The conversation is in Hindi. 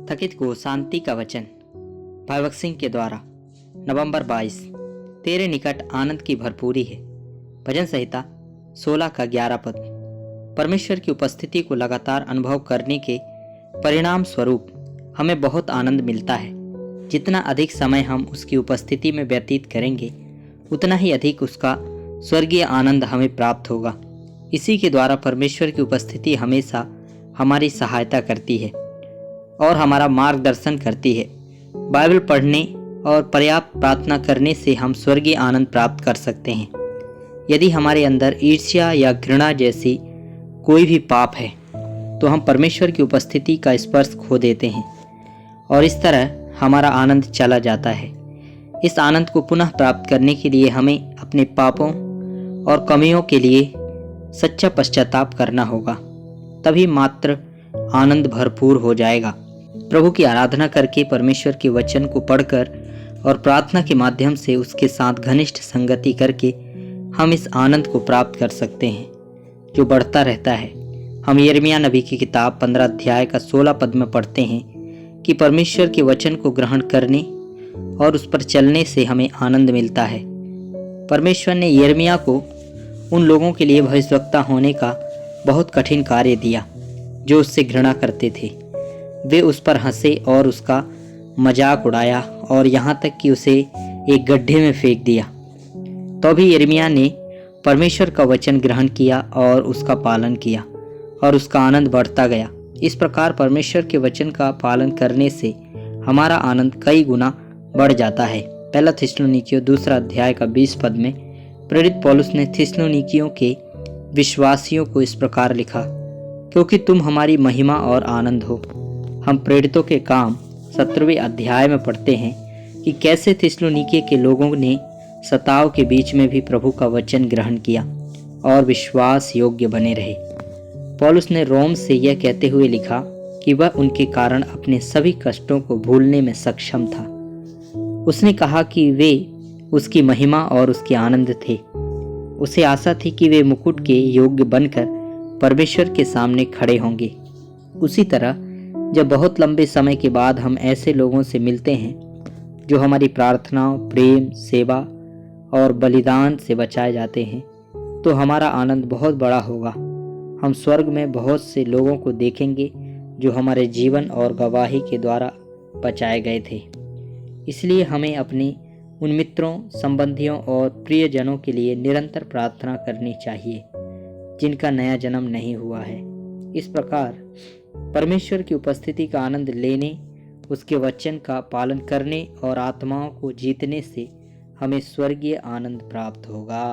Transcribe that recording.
थकित को शांति का वचन भगत सिंह के द्वारा नवंबर 22। तेरे निकट आनंद की भरपूरी है। भजन संहिता 16 का 11 पद। परमेश्वर की उपस्थिति को लगातार अनुभव करने के परिणाम स्वरूप हमें बहुत आनंद मिलता है। जितना अधिक समय हम उसकी उपस्थिति में व्यतीत करेंगे उतना ही अधिक उसका स्वर्गीय आनंद हमें प्राप्त होगा। इसी के द्वारा परमेश्वर की उपस्थिति हमेशा हमारी सहायता करती है और हमारा मार्गदर्शन करती है। बाइबल पढ़ने और पर्याप्त प्रार्थना करने से हम स्वर्गीय आनंद प्राप्त कर सकते हैं। यदि हमारे अंदर ईर्ष्या या घृणा जैसी कोई भी पाप है तो हम परमेश्वर की उपस्थिति का स्पर्श खो देते हैं और इस तरह हमारा आनंद चला जाता है। इस आनंद को पुनः प्राप्त करने के लिए हमें अपने पापों और कमियों के लिए सच्चा पश्चाताप करना होगा, तभी मात्र आनंद भरपूर हो जाएगा। प्रभु की आराधना करके, परमेश्वर के वचन को पढ़कर और प्रार्थना के माध्यम से उसके साथ घनिष्ठ संगति करके हम इस आनंद को प्राप्त कर सकते हैं जो बढ़ता रहता है। हम यिर्मयाह नबी की किताब 15 अध्याय का 16 पद में पढ़ते हैं कि परमेश्वर के वचन को ग्रहण करने और उस पर चलने से हमें आनंद मिलता है। परमेश्वर ने यिर्मयाह को उन लोगों के लिए भविष्यवक्ता होने का बहुत कठिन कार्य दिया जो उससे घृणा करते थे। वे उस पर हंसे और उसका मजाक उड़ाया और यहाँ तक कि उसे एक गड्ढे में फेंक दिया। तो भी यिर्मयाह ने परमेश्वर का वचन ग्रहण किया और उसका पालन किया और उसका आनंद बढ़ता गया। इस प्रकार परमेश्वर के वचन का पालन करने से हमारा आनंद कई गुना बढ़ जाता है। पहला थिस्सलुनीकियों 2 अध्याय का 20 पद में प्रेरित पौलुस ने थिस्सलुनीकियों के विश्वासियों को इस प्रकार लिखा, क्योंकि तुम हमारी महिमा और आनंद हो। हम प्रेरितों के काम 17वें अध्याय में पढ़ते हैं कि कैसे थिस्सलुनीके के लोगों ने सताव के बीच में भी प्रभु का वचन ग्रहण किया और विश्वास योग्य बने रहे। पौलुस ने रोम से यह कहते हुए लिखा कि वह उनके कारण अपने सभी कष्टों को भूलने में सक्षम था। उसने कहा कि वे उसकी महिमा और उसके आनंद थे। उसे आशा थी कि वे मुकुट के योग्य बनकर परमेश्वर के सामने खड़े होंगे। उसी तरह जब बहुत लंबे समय के बाद हम ऐसे लोगों से मिलते हैं जो हमारी प्रार्थनाओं, प्रेम, सेवा और बलिदान से बचाए जाते हैं, तो हमारा आनंद बहुत बड़ा होगा। हम स्वर्ग में बहुत से लोगों को देखेंगे जो हमारे जीवन और गवाही के द्वारा बचाए गए थे। इसलिए हमें अपने उन मित्रों, संबंधियों और प्रियजनों के लिए निरंतर प्रार्थना करनी चाहिए जिनका नया जन्म नहीं हुआ है। इस प्रकार परमेश्वर की उपस्थिति का आनंद लेने, उसके वचन का पालन करने और आत्माओं को जीतने से हमें स्वर्गीय आनंद प्राप्त होगा।